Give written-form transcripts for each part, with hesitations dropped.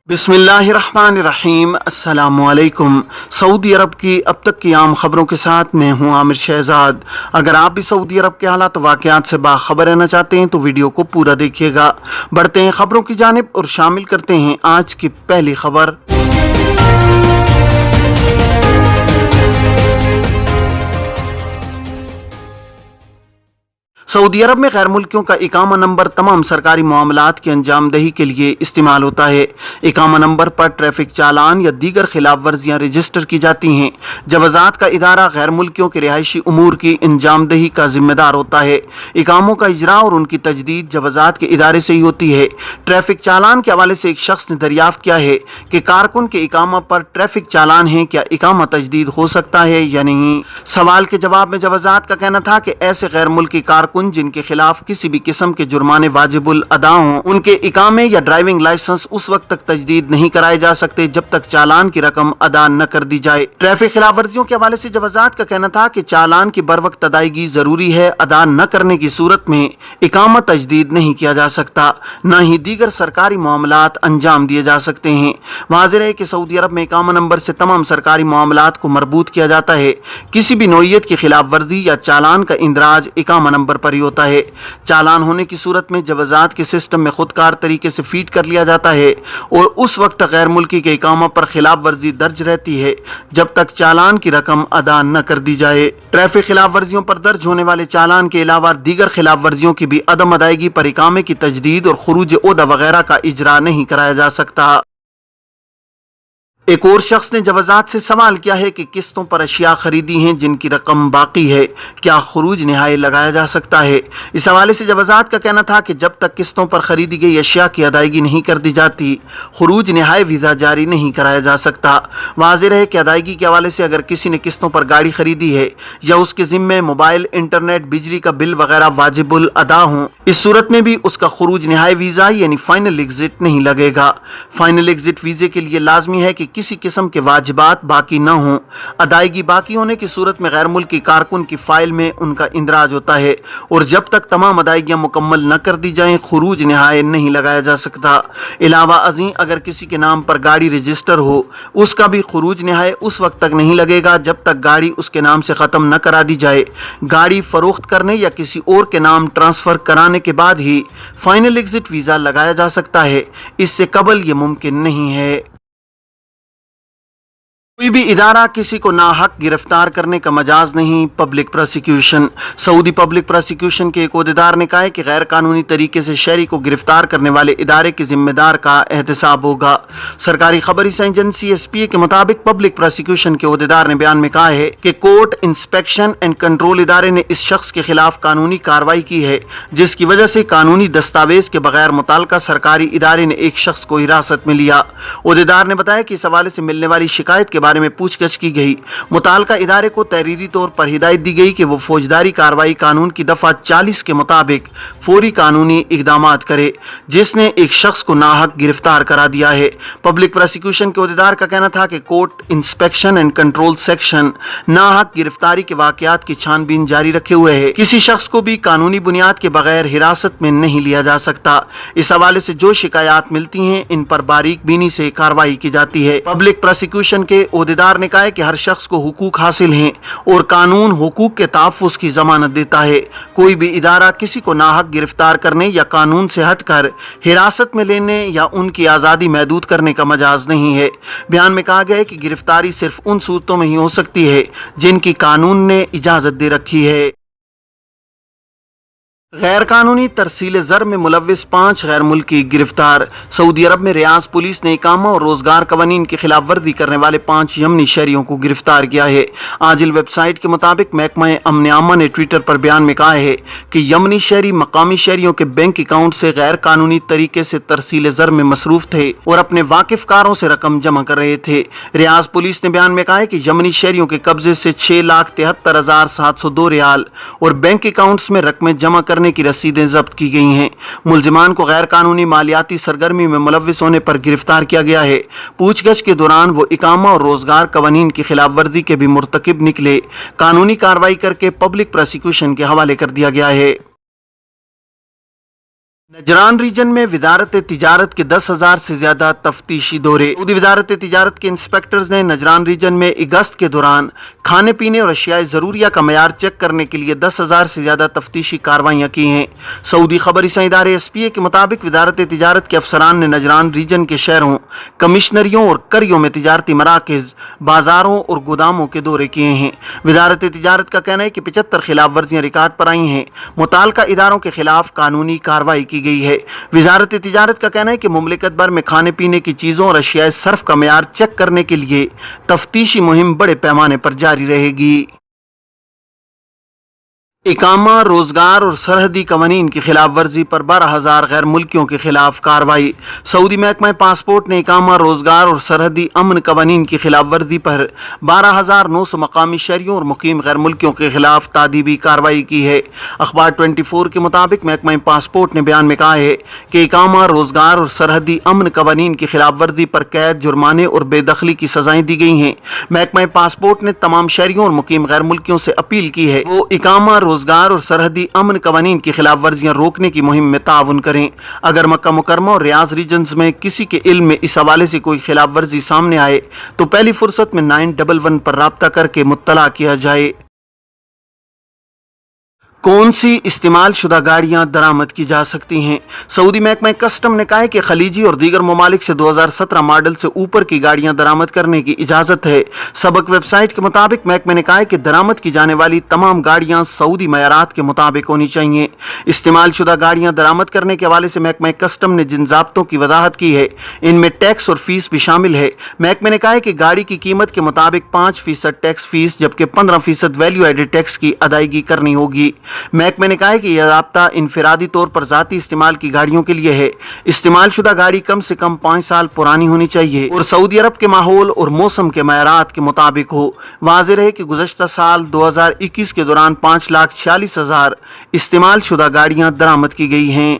बिस्मिल्लाहिर्रहमानिर्रहीम। अस्सलाम वालेकुम। सऊदी अरब की अब तक की आम खबरों के साथ मैं हूं आमिर शहजाद। अगर आप भी सऊदी अरब के हालात वाक़यात से बाखबर रहना चाहते हैं तो वीडियो को पूरा देखिएगा। बढ़ते हैं खबरों की जानिब और शामिल करते हैं आज की पहली खबर। सऊदी अरब में गैर मुल्कियों का इकामा नंबर तमाम सरकारी मामलात की अंजामदही के लिए इस्तेमाल होता है। इकामा नंबर पर ट्रैफिक चालान या दीगर खिलाफ वर्जियाँ रजिस्टर की जाती हैं। जवाजात का इदारा गैर मुल्कियों के रिहायशी उमूर की अंजामदही का जिम्मेदार होता है। इकामों का इजरा और उनकी तजदीद जवाजात के इदारे से ही होती है। ट्रैफिक चालान के हवाले से एक शख्स ने दरियाफ्त किया है कि कारकुन के इकामा पर ट्रैफिक चालान है, क्या इकामा तजदीद हो सकता है या नहीं। सवाल के जवाब में जवाजात का कहना था कि ऐसे गैर मुल्की कारकुन जिनके खिलाफ किसी भी किस्म के जुर्माने वाजिबुल अदा हों, उनके इकामे या ड्राइविंग लाइसेंस उस वक्त तक तजदीद नहीं कराए जा सकते जब तक चालान की रकम अदा न कर दी जाए। ट्रैफिक खिलाफ वर्जियों के हवाले से जवाजात का कहना था कि चालान की बर वक्त अदायगी जरूरी है। अदा न करने की सूरत में इकामा तजदीद नहीं किया जा सकता, न ही दीगर सरकारी मामलात अंजाम दिए जा सकते हैं। वाज़ेह है कि सऊदी अरब में इकामा नंबर से तमाम सरकारी मामलात को मरबूत किया जाता है। किसी भी नौइयत की खिलाफ वर्जी या चालान का इंदराज इकामा नंबर पर होता है। चालान होने की सूरत में जवाजात के सिस्टम में खुदकार तरीके से फीड कर लिया जाता है और उस वक्त गैर मुल्की के इकामा पर खिलाफ वर्जी दर्ज रहती है जब तक चालान की रकम अदा न कर दी जाए। ट्रैफिक खिलाफ वर्जियों पर दर्ज होने वाले चालान के अलावा दीगर खिलाफ वर्जियों की भी अदम अदायगी पर इकामे की तजदीद और खुरूज ओहदा वगैरह का इजरा नहीं कराया जा सकता। एक और शख्स ने जवाजात से सवाल किया है कि किस्तों पर अशिया खरीदी हैं जिनकी रकम बाकी है, क्या खुरूज निहाय लगाया जा सकता है। इस हवाले से जवाजात का कहना था कि जब तक किस्तों पर खरीदी गई अशिया की अदायगी नहीं कर दी जाती, खुरूज निहाय वीज़ा जारी नहीं कराया जा सकता। वाज़ेह है कि अदायगी के हवाले से अगर किसी ने किस्तों पर गाड़ी खरीदी है या उसके ज़िम्मे मोबाइल, इंटरनेट, बिजली का बिल वगैरह वाजिबुल अदा हों, इस सूरत में भी उसका खुरूज निहाय वीज़ा यानी फाइनल एग्जिट नहीं लगेगा। फाइनल एग्जिट वीज़े के लिए लाजमी है कि किसी किस्म के वाजिबात बाकी न हों। अदायगी बाकी होने की सूरत में गैर मुल्की कारकुन की फाइल में उनका इंदराज होता है और जब तक तमाम अदायगियां मुकम्मल न कर दी जाएं खुरूज निहाय नहीं लगाया जा सकता। अलावा अज़ीं अगर किसी के नाम पर गाड़ी रजिस्टर हो, उसका भी खुरूज निहाय उस वक्त तक नहीं लगेगा जब तक गाड़ी उसके नाम से ख़त्म न करा दी जाए। गाड़ी फरोख्त करने या किसी और के नाम ट्रांसफ़र कराने के बाद ही फाइनल एग्जिट वीज़ा लगाया जा सकता है। इससे कबल ये मुमकिन नहीं है। कोई भी इदारा किसी को नाहक गिरफ्तार करने का मजाज नहीं। Public prosecution. Saudi public prosecution के एक ओहदेदार ने कहा है कि गैर कानूनी तरीके से शहरी को गिरफ्तार करने वाले इदारे के जिम्मेदार का एहतसाब होगा। सरकारी खबरी एजेंसी SPA के मुताबिक पब्लिक प्रोसिक्यूशन के ओहदेदार ने बयान में कहा है कि कोर्ट इंस्पेक्शन एंड कंट्रोल इदारे ने इस शख्स के खिलाफ कानूनी कार्रवाई की है जिसकी वजह से कानूनी दस्तावेज के बगैर मुताल्लिका सरकारी इदारे ने एक शख्स को हिरासत में लिया। ओहदेदार ने बताया कि इस हवाले से मिलने वाली शिकायत के बारे में पूछताछ की गई। मुताल्लिका इदारे को तहरीरी तौर पर हिदायत दी गई कि वो फौजदारी कार्रवाई कानून की दफा 40 के मुताबिक फौरी कानूनी इकदामात करे जिसने एक शख्स को नाहक गिरफ्तार करा दिया है। पब्लिक प्रोसिक्यूशन के ओहदेदार का कहना था कि court inspection and control section नाहक गिरफ्तारी के वाकयात की छानबीन जारी रखे हुए है। किसी शख्स को भी कानूनी बुनियाद के बगैर हिरासत में नहीं लिया जा सकता। इस हवाले से जो शिकायत मिलती हैं इन पर बारीक बीनी से कार्रवाई की जाती है। पब्लिक प्रोसिक्यूशन के ओहदेदार ने कहा है कि हर शख्स को हुकूक हासिल हैं और कानून हुकूक के तहफ़्फ़ुज़ की ज़मानत देता है। कोई भी इदारा किसी को नाहक गिरफ्तार करने या कानून से हटकर हिरासत में लेने या उनकी आज़ादी महदूद करने का मजाज नहीं है। बयान में कहा गया है कि गिरफ्तारी सिर्फ उन सूरतों में ही हो सकती है जिनकी कानून ने इजाज़त दे रखी है। गैर कानूनी तरसील ज़र में मुलव्विस 5 गैर मुल्की गिरफ्तार। सऊदी अरब में रियाज पुलिस ने इकामा और रोजगार कवानीन की खिलाफ वर्जी करने वाले 5 यमनी शहरियों को गिरफ्तार किया है। आजिल वेबसाइट के मुताबिक महकमा अमन आमा ने ट्विटर पर बयान में कहा है कि यमनी शहरी मकामी शहरियों के बैंक अकाउंट से गैर कानूनी तरीके से तरसील ज़र में मसरूफ थे और अपने वाकिफकारों से रकम जमा कर रहे थे। रियाज पुलिस ने बयान में कहा है कि यमनी शहरियों के कब्जे से 6,73,702 रियाल और बैंक अकाउंट्स में रकमें जमा करने की रसीदें जब्त की गई हैं। मुलजिमान को गैर कानूनी मालियाती सरगर्मी में मुलव्विस होने पर गिरफ्तार किया गया है। पूछगछ के दौरान वो इकामा और रोजगार कवानीन की खिलाफ वर्जी के भी मुर्तकिब निकले। कानूनी कार्रवाई करके पब्लिक प्रोसिक्यूशन के हवाले कर दिया गया है। नजरान रीजन में वजारत तिजारत के 10,000 से ज्यादा तफ्तीशी दौरे। सऊदी वजारत तिजारत के इंस्पेक्टर्स ने नजरान रीजन में अगस्त के दौरान खाने पीने और अशियाए ज़रूरिया का मयार चेक करने के लिए 10,000 से ज्यादा तफ्तीशी कार्रवाइयाँ की हैं। सऊदी खबरी इदारे SPA के मुताबिक वजारत तिजारत के अफसरान ने नजरान रीजन के शहरों, कमिश्नरियों और करियों में तिजारती मराकज़, बाजारों और गोदामों के दौरे किए हैं। वजारत तिजारत का कहना है कि 75 खिलाफ वर्जियाँ रिकॉर्ड पर आई हैं। मुताल्लिका इदारों के खिलाफ कानूनी कार्रवाई की गई है। वजारत तिजारत का कहना है कि मुमलिकत भर में खाने पीने की चीज़ों और अशियाए सर्फ का मयार चेक करने के लिए तफ्तीशी मुहिम बड़े पैमाने पर जारी रहेगी। इकामा, रोजगार और सरहदी कवानीन की खिलाफ वर्जी पर 12,000 गैर मुल्कियों के खिलाफ कार्रवाई। सऊदी महकमा पासपोर्ट ने इकामा, रोजगार और सरहदी अमन कवानीन की खिलाफ वर्जी पर 12,900 मकामी शहरियों और मुकीम गैर मुल्कियों के खिलाफ तादीबी कार्रवाई की है। अखबार 24 के मुताबिक महकमा पासपोर्ट ने बयान में कहा है कि इकामा, रोजगार और सरहदी अमन कवानीन की खिलाफ वर्जी पर कैद, जुर्माने और बेदखली की सजाएं दी गई हैं। महकमा पासपोर्ट ने तमाम शहरियों और मुकीम गैर मुल्कियों से अपील की है वो इकामा, रोजगार और सरहदी अमन कवानीन की खिलाफ वर्जियां रोकने की मुहिम में ताउन करें। अगर मक्का मुकरमा और रियाज रीजन्स में किसी के इल्म में इस हवाले से कोई खिलाफ वर्जी सामने आए तो पहली फुर्सत में 911 पर राब्ता करके मुत्तला किया जाए। कौन सी इस्तेमाल शुदा गाड़ियाँ दरामद की जा सकती हैं? सऊदी महकमा कस्टम ने कहा है कि खलीजी और दीगर ममालिक से 2017 मॉडल से ऊपर की गाड़ियाँ दरामद करने की इजाज़त है। सबक वेबसाइट के मुताबिक महकमे ने कहा है कि दरामद की जाने वाली तमाम गाड़ियाँ सऊदी मयारात के मुताबिक होनी चाहिए। इस्तेमाल शुदा गाड़ियाँ दरामद करने के हवाले से महकमा कस्टम ने जिन ज़ाब्तों की वजाहत की है इनमें टैक्स और फीस भी शामिल है। महकमे ने कहा है कि गाड़ी की कीमत के मुताबिक 5% टैक्स फीस जबकि 15% वैल्यू एडेड टैक्स की अदायगी करनी होगी। महकमे ने कहा है कि यह राब्ता इनफरादी तौर पर ज़ाती इस्तेमाल की गाड़ियों के लिए है। इस्तेमाल शुदा गाड़ी कम से कम 5 साल पुरानी होनी चाहिए और सऊदी अरब के माहौल और मौसम के मयारात के मुताबिक हो। वाज़ेह रहे कि गुज़श्ता साल 2021 के दौरान 5,46,000 इस्तेमाल शुदा गाड़ियाँ दरामद की गई हैं।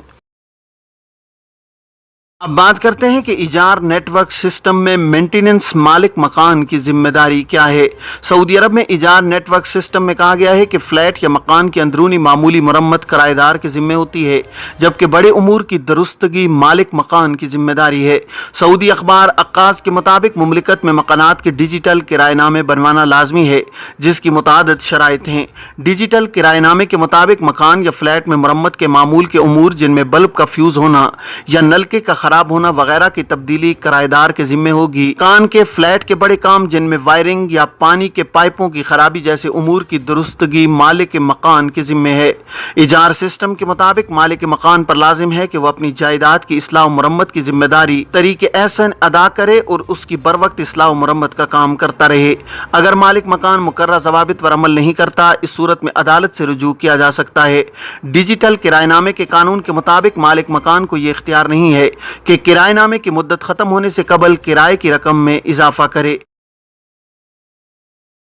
अब बात करते हैं कि इजार नेटवर्क सिस्टम में मेंटेनेंस मालिक मकान की जिम्मेदारी क्या है। सऊदी अरब में इजार नेटवर्क सिस्टम में कहा गया है कि फ्लैट या मकान की अंदरूनी मामूली मरम्मत किराएदार की जिम्मे होती है जबकि बड़े उमूर की दुरुस्तगी मालिक मकान की जिम्मेदारी है। सऊदी अखबार अक्कास के मुताबिक मुमलिकत में मकानात के डिजिटल किराएनामे बनवाना लाजमी है जिसकी मुतादिद शराइत हैं। डिजिटल किराएनामे के मुताबिक मकान या फ्लैट में मरम्मत के मामूल के उमूर जिनमें बल्ब का फ्यूज होना या नलके का खराब होना वगैरह की तब्दीली किराएदार के जिम्मे होगी। मकान के फ्लैट के बड़े काम जिनमें वायरिंग या पानी के पाइपों की खराबी जैसे उमूर की दुरुस्तगी मालिक मकान के जिम्मे है। इजार सिस्टम के मुताबिक मालिक मकान पर लाजिम है कि वह अपनी जायदाद की इस्लाह मुरम्मत की जिम्मेदारी तरीके एहसन अदा करे और उसकी बर वक्त इस्लाह मुरम्मत का काम करता रहे। अगर मालिक मकान मुकर्रर ज़वाबित पर अमल नहीं करता इस सूरत में अदालत से रुजू किया जा सकता है। डिजिटल किराएनामे के कानून के मुताबिक मालिक मकान को यह इख्तियार नहीं है कि किराएनामे की मुद्दत खत्म होने से कबल किराए की रकम में इजाफा करे।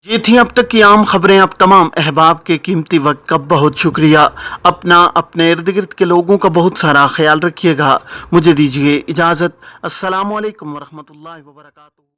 ये थी अब तक की आम खबरें। अब तमाम अहबाब के कीमती वक्त का बहुत शुक्रिया। अपना अपने इर्द गिर्द के लोगों का बहुत सारा ख्याल रखिएगा। मुझे दीजिए इजाज़त। अस्सलामु अलैकुम वरहमतुल्लाहि वबरकातुहू।